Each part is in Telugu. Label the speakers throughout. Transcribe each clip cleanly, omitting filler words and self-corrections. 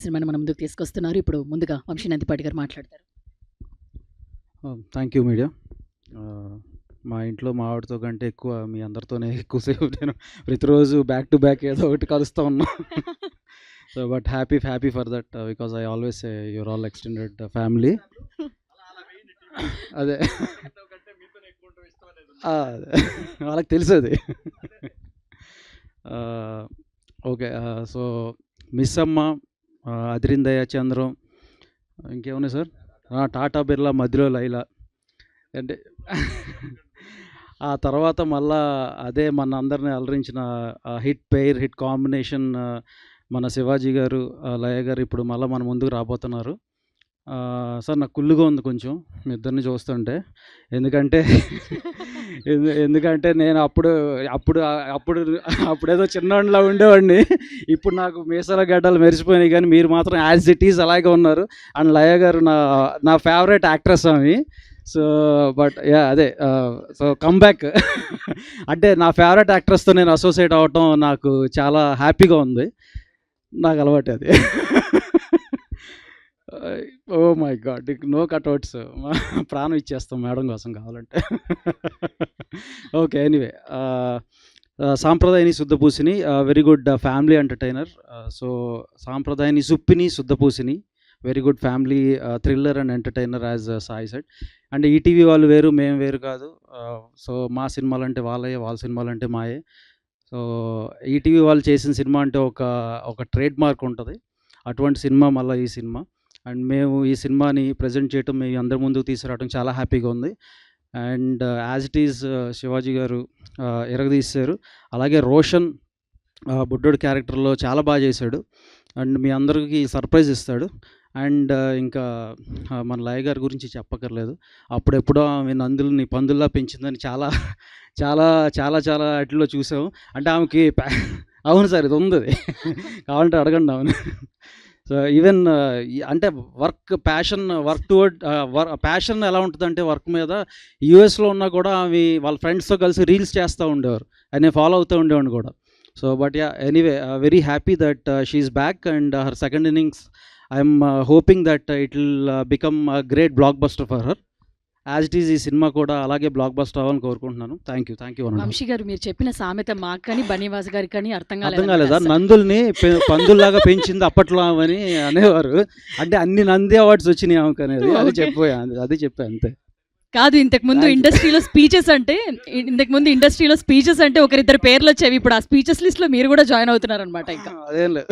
Speaker 1: సినిమాని మన ముందుకు తీసుకొస్తున్నారు. ఇప్పుడు ముందుగా వంశీనందిపాటి గారు మాట్లాడతారు.
Speaker 2: Thank you media. మా ఇంట్లో మా ఆవిడతో కంటే ఎక్కువ మీ అందరితోనే ఎక్కువసేపు నేను ప్రతిరోజు బ్యాక్ టు బ్యాక్ ఏదో ఒకటి కలుస్తూ ఉన్నా. So but happy for that because I always say your all extended family. అదే వాళ్ళకి తెలుసు అది. ఓకే. సో మిస్ అమ్మ, అదిరిందయ్య చంద్రం, ఇంకేమున్నాయి సార్, టాటా బిర్లా, మధ్యలో లైలా. అంటే ఆ తర్వాత మళ్ళా అదే మన అందరిని అలరించిన హిట్ కాంబినేషన్ మన శివాజీ గారు, లయ గారు ఇప్పుడు మళ్ళీ మన ముందుకు రాబోతున్నారు. సార్ నాకు కుళ్ళుగా ఉంది కొంచెం మీ ఇద్దరిని చూస్తుంటే. ఎందుకంటే నేను అప్పుడేదో చిన్నవాడిలా ఉండేవాడిని. ఇప్పుడు నాకు మీసాల గడ్డలు మెరిసిపోయినాయి, కానీ మీరు మాత్రం యాజ్ ఇట్ ఈజ్ అలాగే ఉన్నారు. అండ్ లయ గారు నా ఫేవరెట్ యాక్ట్రెస్ ఆమె. సో బట్ అదే సో కమ్బ్యాక్. అంటే నా ఫేవరెట్ యాక్ట్రెస్తో నేను అసోసియేట్ అవ్వటం నాకు చాలా హ్యాపీగా ఉంది. నాకు అలవాటు అది. Oh my god, no cutouts. ప్రాణం ఇచ్చేస్తాం మేడం కోసం కావాలంటే. Okay, anyway, Sampradayini Suddhapoosini very good family entertainer. So Sampradayini Suppini Suddhapoosini very good family thriller and entertainer as Sai said. అంటే ఈటీవీ వాళ్ళు వేరు, మేము వేరు కాదు. సో మా సినిమాలు అంటే వాళ్ళే, వాళ్ళ సినిమాలు అంటే మాయే. సో ఈటీవీ వాళ్ళు చేసిన సినిమా అంటే ఒక ట్రేడ్ మార్క్ ఉంటుంది. అటువంటి సినిమా మళ్ళీ ఈ సినిమా. అండ్ మేము ఈ సినిమాని ప్రజెంట్ చేయటం, మీ అందరి ముందుకు తీసుకురావడం చాలా హ్యాపీగా ఉంది. And as it is Shivaji గారు ఎరగదీశారు. అలాగే రోషన్ బుడ్డోడు క్యారెక్టర్లో చాలా బాగా చేశాడు. అండ్ మీ అందరికీ సర్ప్రైజ్ ఇస్తాడు. అండ్ ఇంకా మన లయ గారి గురించి చెప్పక్కర్లేదు. అప్పుడెప్పుడో ఆమె నందుల్ని పందుల్లా పెంచిందని చాలా చాలా చాలా చాలా వాటిల్లో చూసాము. అంటే ఆమెకి అవును సార్, ఇది ఉంది, కావాలంటే అడగండి. అవును. సో ఈవెన్ అంటే వర్క్ టువర్డ్ ప్యాషన్ ఎలా ఉంటుందంటే వర్క్ మీద, యూఎస్లో ఉన్నా కూడా ఆమె వాళ్ళ ఫ్రెండ్స్తో కలిసి రీల్స్ చేస్తూ ఉండేవారు, నేను ఫాలో అవుతూ ఉండేవాడిని కూడా. So but anyway, very happy that she's back and her second innings I'm hoping that it will become a great blockbuster for her. As it is ఈ సినిమా కూడా అలాగే బ్లాక్ బస్టర్ అవ్వాలని కోరుకుంటున్నాను. Thank you.
Speaker 1: వంశీ గారు, మీరు చెప్పిన సామెత మాకు కానీ బనీవాస్ గారికి కానీ అర్థం
Speaker 2: కాలేదా? నందుల్ని పందుల్లాగా పెంచింది అప్పట్లో అని అనేవారు. అంటే అన్ని నంది అవార్డ్స్ వచ్చినాయి ఆమెకు అనేది, అది చెప్పా అంతే.
Speaker 1: కాదు, ఇంతకుముందు ఇండస్ట్రీలో స్పీచెస్ అంటే ఒకరిద్దరు పేర్లు వచ్చేవి. ఇప్పుడు ఆ స్పీచెస్ లిస్ట్ లో మీరు కూడా జాయిన్ అవుతున్నారు అనమాట. ఇంకా
Speaker 2: అదేం లేదు,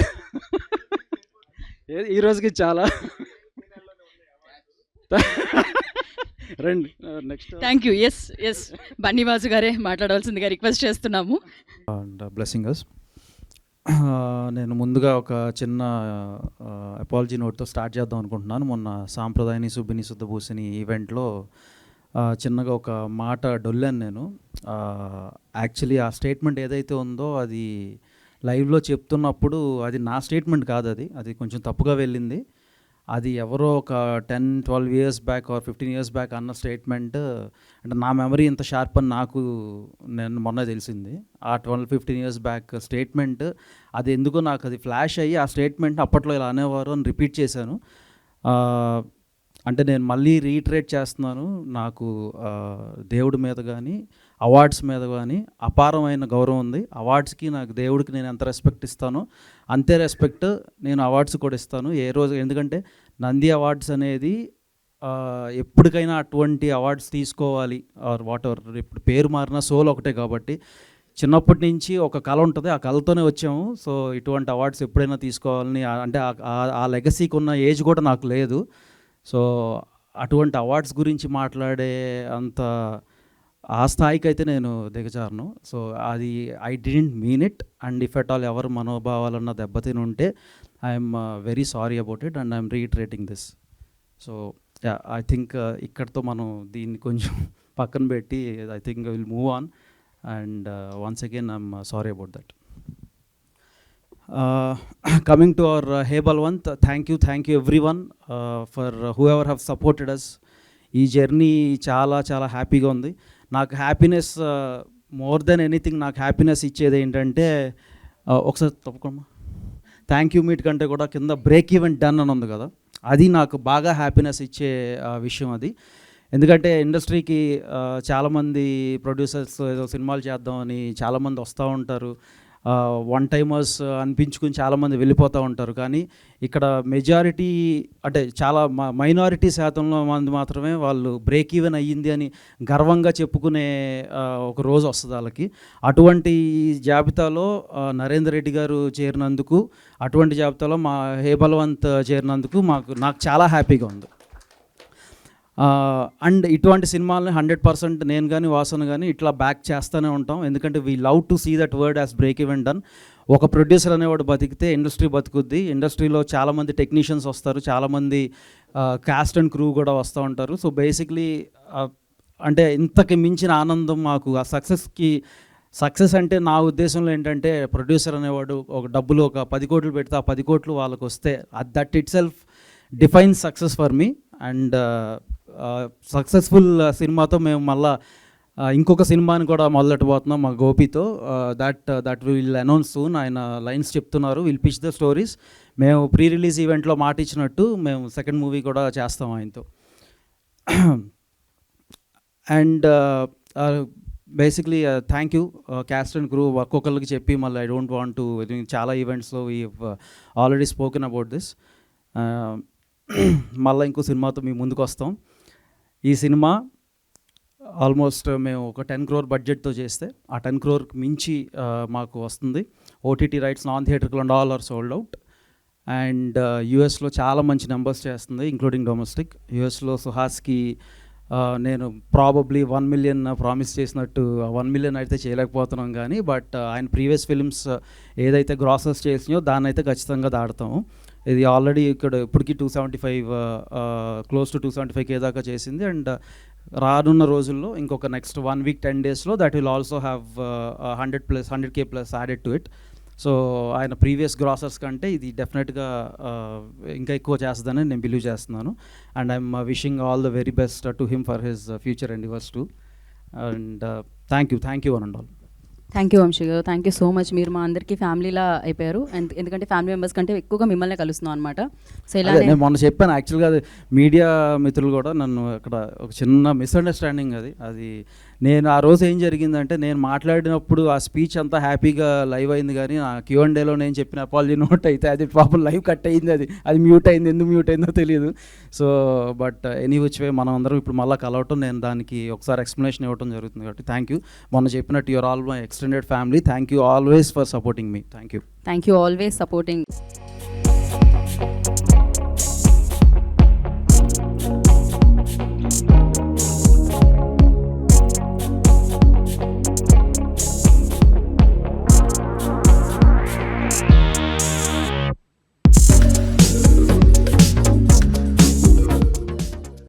Speaker 2: ఈ రోజుకి చాలా రండి. Next
Speaker 1: thank you. ఎస్ బన్నీవాసు గారే మాట్లాడవలసిందిగా రిక్వెస్ట్ చేస్తున్నాము.
Speaker 2: And blessings. నేను ముందుగా ఒక చిన్న అపాలజీ నోట్తో స్టార్ట్ చేద్దాం అనుకుంటున్నాను. మొన్న సాంప్రదాయని సుబ్బిని శుద్ధపూసిని ఈవెంట్లో చిన్నగా ఒక మాట డొల్లాను నేను. యాక్చువల్లీ ఆ స్టేట్మెంట్ ఏదైతే ఉందో అది లైవ్లో చెప్తున్నప్పుడు అది నా స్టేట్మెంట్ కాదు, అది కొంచెం తప్పుగా వెళ్ళింది. అది ఎవరో ఒక 10-12 years back or 15 years back అన్న స్టేట్మెంట్. అంటే నా మెమరీ ఇంత షార్ప్ అని నేను మొన్న తెలిసింది. ఆ 12-15 ఇయర్స్ బ్యాక్ స్టేట్మెంట్ అది ఎందుకో నాకు అది ఫ్లాష్ అయ్యి, ఆ స్టేట్మెంట్ అప్పట్లో ఇలా అనేవారు అని రిపీట్ చేశాను. అంటే నేను మళ్ళీ రీట్రేట్ చేస్తున్నాను. నాకు దేవుడి మీద కానీ అవార్డ్స్ మీద కానీ అపారమైన గౌరవం ఉంది. అవార్డ్స్కి, నాకు దేవుడికి నేను ఎంత రెస్పెక్ట్ ఇస్తానో అంతే రెస్పెక్ట్ నేను అవార్డ్స్ కూడా ఇస్తాను ఏ రోజు. ఎందుకంటే నంది అవార్డ్స్ అనేది ఎప్పటికైనా అటువంటి అవార్డ్స్ తీసుకోవాలి ఆర్ వాట్ ఎవర్. ఇప్పుడు పేరు మారిన సోల్ ఒకటే కాబట్టి చిన్నప్పటి నుంచి ఒక కళ ఉంటుంది, ఆ కళతోనే వచ్చాము. సో ఇటువంటి అవార్డ్స్ ఎప్పుడైనా తీసుకోవాలని, అంటే ఆ లెగసీకి ఉన్న ఏజ్ కూడా నాకు లేదు. సో అటువంటి అవార్డ్స్ గురించి మాట్లాడే అంత ఆ స్థాయికి అయితే నేను దిగజారను. సో అది I didn't mean it. And if at all ఎవరు మనోభావాలన్న దెబ్బతిని ఉంటే I'm very sorry about it and I'm reiterating this. So I think ఇక్కడితో మనం దీన్ని కొంచెం పక్కన పెట్టి I think will move on. And once again I'm sorry about that. Coming to our Hey Balwant, thank you everyone for whoever have supported us. ఈ జర్నీ చాలా చాలా హ్యాపీగా ఉంది. నాకు హ్యాపీనెస్, మోర్ దెన్ ఎనీథింగ్ నాకు హ్యాపీనెస్ ఇచ్చేది ఏంటంటే, ఒకసారి తప్పకుండా థ్యాంక్ యూ మీట్ కంటే కూడా కింద బ్రేక్ ఈవెంట్ డన్ అని ఉంది కదా, అది నాకు బాగా హ్యాపీనెస్ ఇచ్చే విషయం అది. ఎందుకంటే ఇండస్ట్రీకి చాలామంది ప్రొడ్యూసర్స్ ఏదో సినిమాలు చేద్దామని చాలామంది వస్తూ ఉంటారు, వన్ టైమర్స్ అనిపించుకుని చాలామంది వెళ్ళిపోతూ ఉంటారు. కానీ ఇక్కడ మెజారిటీ అంటే చాలా మైనారిటీ శాతంలో మంది మాత్రమే వాళ్ళు బ్రేక్ ఈవెన్ అయ్యింది అని గర్వంగా చెప్పుకునే ఒక రోజు వస్తుంది వాళ్ళకి. అటువంటి జాబితాలో నరేందర్ రెడ్డి గారు చేరినందుకు, అటువంటి జాబితాలో మా హేబల్వంత్ చేరినందుకు నాకు చాలా హ్యాపీగా ఉంది. అండ్ ఇటువంటి సినిమాలని 100% నేను కానీ వాసన కానీ ఇట్లా బ్యాక్ చేస్తూనే ఉంటాం. ఎందుకంటే we love to see that word as break even done. ఒక ప్రొడ్యూసర్ అనేవాడు బతికితే ఇండస్ట్రీ బతుకుద్ది. ఇండస్ట్రీలో చాలామంది టెక్నీషియన్స్ వస్తారు, చాలామంది క్యాస్ట్ అండ్ క్రూ కూడా వస్తూ ఉంటారు. సో బేసిక్లీ అంటే ఇంతకి మించిన ఆనందం మాకు ఆ సక్సెస్ అంటే నా ఉద్దేశంలో ఏంటంటే ప్రొడ్యూసర్ అనేవాడు ఒక డబ్బులు ఒక 10 కోట్లు పెడితే ఆ 10 కోట్లు వాళ్ళకు వస్తే that itself defines success for me. And successful సినిమాతో మేము మళ్ళా ఇంకొక సినిమాని కూడా మొదలెట్టబోతున్నాం మా గోపితో. That will announce soon. ఆయన లైన్స్ చెప్తున్నారు, విల్ పిచ్ ద స్టోరీస్. మేము ప్రీ రిలీజ్ ఈవెంట్లో మాట ఇచ్చినట్టు మేము సెకండ్ మూవీ కూడా చేస్తాం ఆయనతో. And basically thank you cast and crew ఒక్కొక్కరికి చెప్పి మళ్ళీ ఐ డోంట్ వాంట్ టు, చాలా ఈవెంట్స్లో we already spoken about this. మళ్ళీ ఇంకో సినిమాతో మీ ముందుకు వస్తాం. ఈ సినిమా ఆల్మోస్ట్ మేము ఒక 10 crore బడ్జెట్తో చేస్తే ఆ 10 crore మించి మాకు వస్తుంది. ఓటీటీ రైట్స్ నాన్ థియేటర్లు and all are sold out. And యూఎస్లో చాలా మంచి నెంబర్స్ చేస్తుంది, ఇంక్లూడింగ్ డొమెస్టిక్. యూఎస్లో సుహాస్కి నేను ప్రాబబ్లీ 1 million ప్రామిస్ చేసినట్టు 1 million అయితే చేయలేకపోతున్నాం, కానీ బట్ ఆయన ప్రీవియస్ ఫిల్మ్స్ ఏదైతే గ్రాసెస్ చేసినాయో దాన్ని అయితే ఖచ్చితంగా దాడతాము. ఇది ఆల్రెడీ ఇక్కడ ఇప్పటికీ 275 క్లోజ్ టు 275K దాకా చేసింది. అండ్ రానున్న రోజుల్లో ఇంకొక నెక్స్ట్ 1 week 10 daysలో that will also have 100K plus added to it. So ఆయన ప్రీవియస్ గ్రాసర్స్ కంటే ఇది డెఫినెట్గా ఇంకా ఎక్కువ చేస్తుందని నేను బిలీవ్ చేస్తున్నాను. And I'm wishing all the very best to him for his future endeavours too. And thank you one and all.
Speaker 1: Thank you Vamsi garu, thank you so much. మీరు మా అందరికీ ఫ్యామిలీలా అయిపోయారు. అండ్ ఎందుకంటే ఫ్యామిలీ మెంబర్స్ కంటే ఎక్కువగా మిమ్మల్ని కలుస్తున్నాం అనమాట. సో ఇలా
Speaker 2: నేను మొన్న చెప్పాను యాక్చువల్గా, అది మీడియా మిత్రులు కూడా నన్ను అక్కడ ఒక చిన్న మిస్అండర్స్టాండింగ్ అది నేను ఆ రోజు ఏం జరిగిందంటే, నేను మాట్లాడినప్పుడు ఆ స్పీచ్ అంతా హ్యాపీగా లైవ్ అయింది, కానీ నా Q&Aలో నేను చెప్పిన అపాలజీ నోట్ అయితే అది పాపం లైవ్ కట్ అయింది, అది మ్యూట్ అయింది. ఎందుకు మ్యూట్ అయిందో తెలియదు. So but any which way మనం అందరం ఇప్పుడు మళ్ళీ కలవటం, నేను దానికి ఒకసారి ఎక్స్ప్లెనేషన్ ఇవ్వడం జరుగుతుంది. కాబట్టి థ్యాంక్ యూ. మొన్న చెప్పినట్టు your all my extended family. Thank you always for supporting me. Thank you.
Speaker 1: Thank you always supporting.